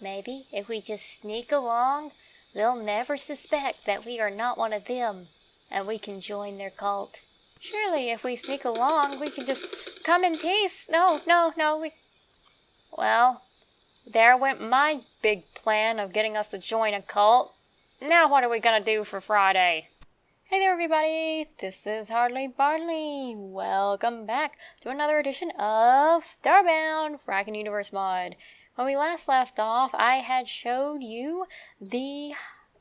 Maybe if we just sneak along, they'll never suspect that we are not one of them, and we can join their cult. Surely if we sneak along, we can just come in peace. No, Well, there went my big plan of getting us to join a cult. Now what are we gonna do for Friday? Hey there everybody, this is Hardly Bartley. Welcome back to another edition of Starbound, Frackin Universe mod. When we last left off, I had showed you the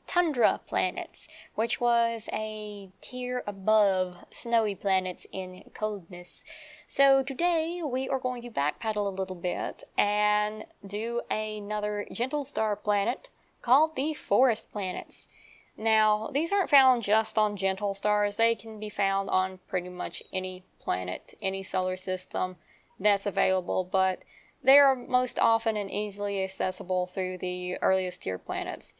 Tundra planets, which was a tier above snowy planets in coldness. So today we are going to backpedal a little bit and do another gentle star planet called the forest planets. Now, these aren't found just on gentle stars. They can be found on pretty much any planet, any solar system that's available, but they are most often and easily accessible through the earliest tier planets.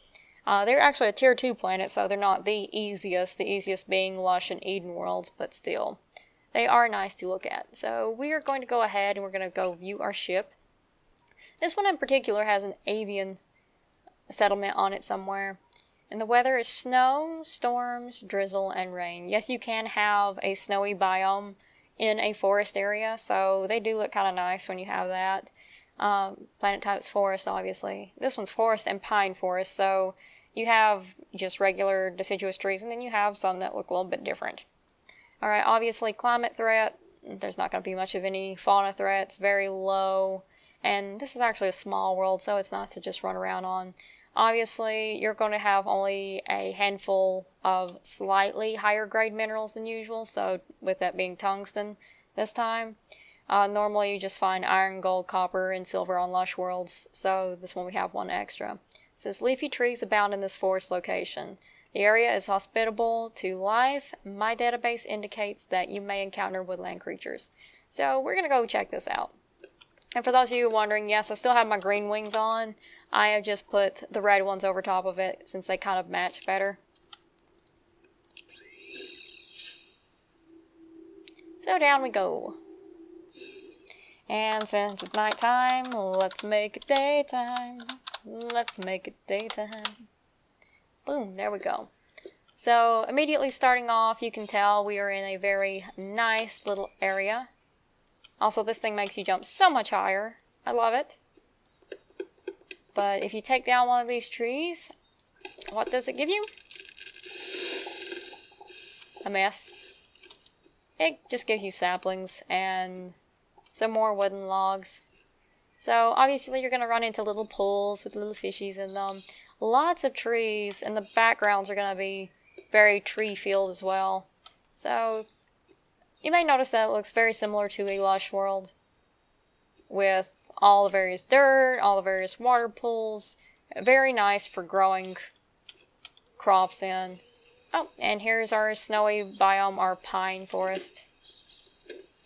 They're actually a tier 2 planet, so they're not the easiest being Lush and Eden Worlds, but still, they are nice to look at. So we are going to go ahead and we're going to go view our ship. This one in particular has an avian settlement on it somewhere. And the weather is snow, storms, drizzle, and rain. Yes, you can have a snowy biome in a forest area, so they do look kind of nice when you have that. Planet type's forest, obviously. This one's forest and pine forest, so you have just regular deciduous trees, and then you have some that look a little bit different. Alright, obviously climate threat. There's not going to be much of any fauna threats, very low. And this is actually a small world, so it's nice to just run around on. Obviously, you're going to have only a handful of slightly higher grade minerals than usual, so with that being tungsten this time. Normally you just find iron, gold, copper, and silver on Lush Worlds, so this one we have one extra. It says, leafy trees abound in this forest location. The area is hospitable to life. My database indicates that you may encounter woodland creatures. So we're going to go check this out. And for those of you wondering, yes, I still have my green wings on. I have just put the red ones over top of it since they kind of match better. So down we go. And since it's nighttime, let's make it daytime. Let's make it daytime. Boom, there we go. So immediately starting off, you can tell we are in a very nice little area. Also, this thing makes you jump so much higher. I love it. But if you take down one of these trees, what does it give you? A mess. It just gives you saplings and some more wooden logs. So obviously you're going to run into little pools with little fishies in them. Lots of trees, and the backgrounds are going to be very tree filled as well. So you may notice that it looks very similar to a Lush world with all the various dirt, all the various water pools. Very nice for growing crops in. Oh, and here's our snowy biome, our pine forest.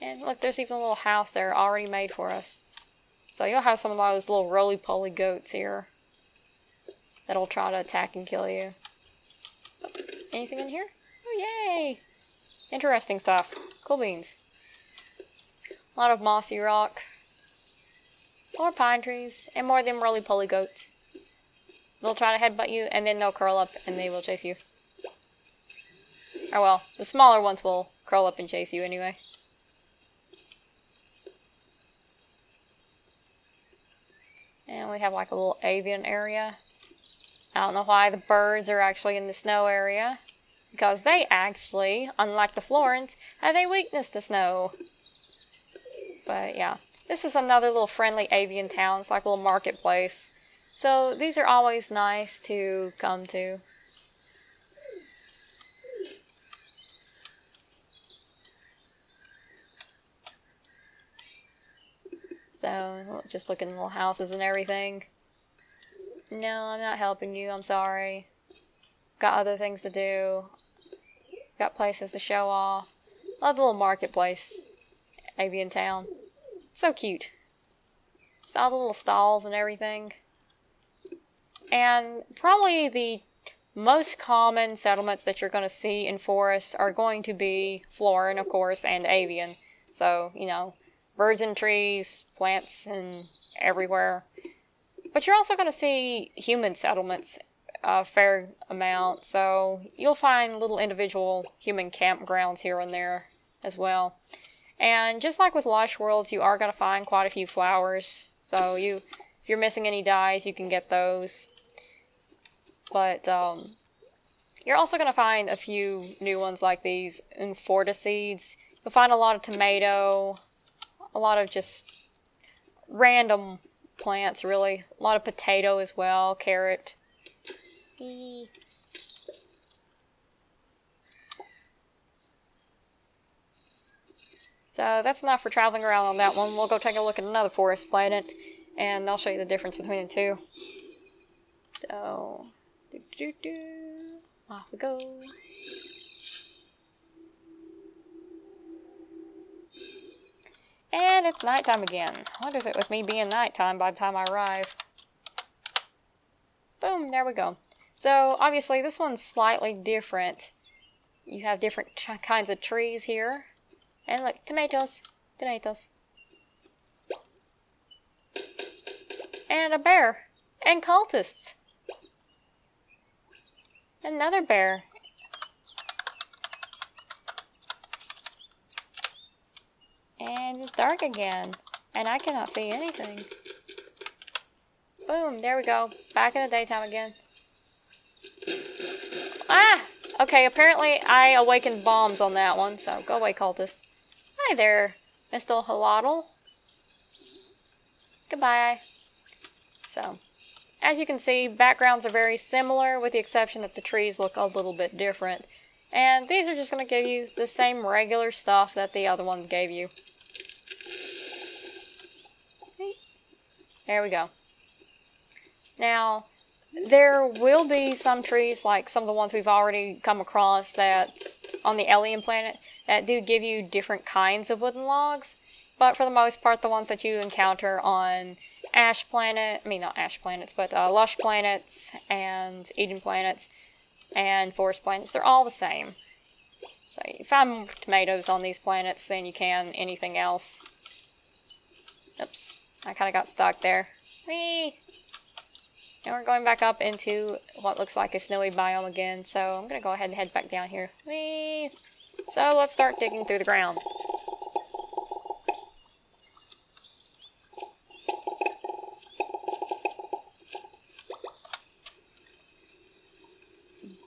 And look, there's even a little house there already made for us. So you'll have some of those little roly-poly goats here that'll try to attack and kill you. Anything in here? Oh, yay! Interesting stuff. Cool beans. A lot of mossy rock. More pine trees, and more of them roly-poly goats. They'll try to headbutt you, and then they'll curl up, and they will chase you. Or well, the smaller ones will curl up and chase you anyway. And we have like a little avian area. I don't know why the birds are actually in the snow area. Because they actually, unlike the Florins, have a weakness to snow. But yeah. This is another little friendly avian town. It's like a little marketplace. So these are always nice to come to. So just look at the little houses and everything. No, I'm not helping you. I'm sorry. Got other things to do. Got places to show off. Love the little marketplace. Avian town. So cute. Just all the little stalls and everything. And probably the most common settlements that you're going to see in forests are going to be Florin, of course, and Avian. So, you know, birds and trees, plants and everywhere. But you're also going to see human settlements a fair amount, so you'll find little individual human campgrounds here and there as well. And just like with Lush Worlds, you are going to find quite a few flowers, so if you're missing any dyes, you can get those. But you're also going to find a few new ones like these Inforta seeds. You'll find a lot of tomato, a lot of just random plants, really. A lot of potato as well, carrot. So that's enough for traveling around on that one. We'll go take a look at another forest planet, and I'll show you the difference between the two. So, off we go. And it's nighttime again. What is it with me being nighttime by the time I arrive? Boom, there we go. So, obviously, this one's slightly different. You have different kinds of trees here. And look, tomatoes. Tomatoes. And a bear. And cultists. Another bear. And it's dark again. And I cannot see anything. Boom, there we go. Back in the daytime again. Ah! Okay, apparently I awakened bombs on that one, so go away, cultists. Hi there, Mr. Halotl. Goodbye. So, as you can see, backgrounds are very similar, with the exception that the trees look a little bit different. And these are just going to give you the same regular stuff that the other ones gave you. There we go. Now, there will be some trees, like some of the ones we've already come across that's on the alien planet, that do give you different kinds of wooden logs. But for the most part, the ones that you encounter on Lush planets and Eden planets and forest planets, they're all the same. So you find more tomatoes on these planets than you can anything else. Oops, I kind of got stuck there. Whee! And we're going back up into what looks like a snowy biome again, so I'm going to go ahead and head back down here. Whee! So let's start digging through the ground.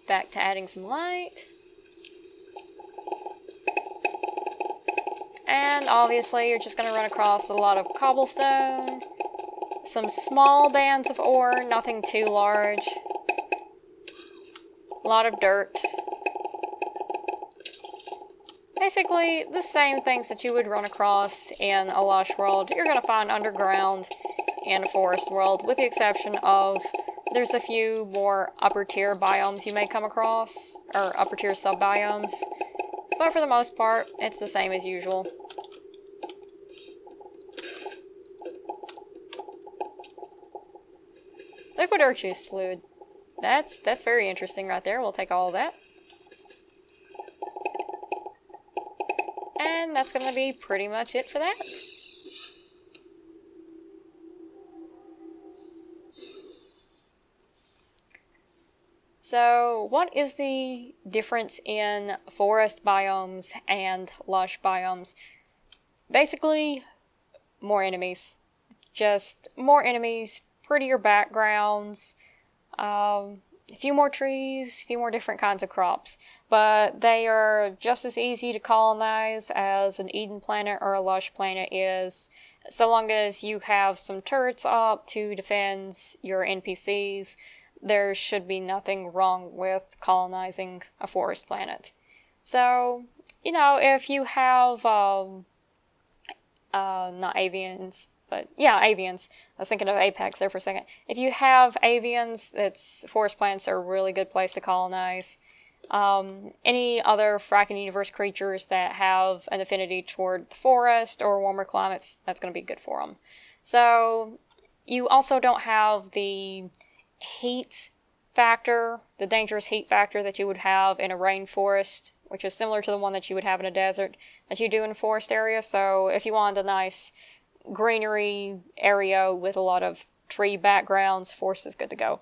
Back to adding some light. And obviously you're just going to run across a lot of cobblestone. Some small bands of ore, nothing too large. A lot of dirt. Basically, the same things that you would run across in a Lush world, you're going to find underground in a forest world, with the exception of there's a few more upper tier biomes you may come across, or upper tier sub-biomes. But for the most part, it's the same as usual. Liquid earth juice fluid. That's very interesting right there. We'll take all of that. And that's going to be pretty much it for that. So, what is the difference in forest biomes and lush biomes? Basically, more enemies. Just more enemies, prettier backgrounds, a few more trees, a few more different kinds of crops. But they are just as easy to colonize as an Eden planet or a Lush planet is, so long as you have some turrets up to defend your NPCs. There should be nothing wrong with colonizing a forest planet. So, you know, if you have, not avians, but yeah, avians. I was thinking of Apex there for a second. If you have avians, forest planets are a really good place to colonize. Any other Frackin Universe creatures that have an affinity toward the forest or warmer climates, that's going to be good for them. So, you also don't have the heat factor, the dangerous heat factor that you would have in a rainforest, which is similar to the one that you would have in a desert, that you do in a forest area. So if you wanted a nice greenery area with a lot of tree backgrounds, forest is good to go.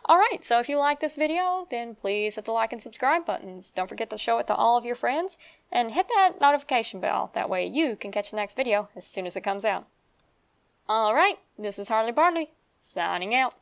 Alright, so if you like this video, then please hit the like and subscribe buttons. Don't forget to show it to all of your friends, and hit that notification bell. That way you can catch the next video as soon as it comes out. Alright, this is Harley Barley, signing out.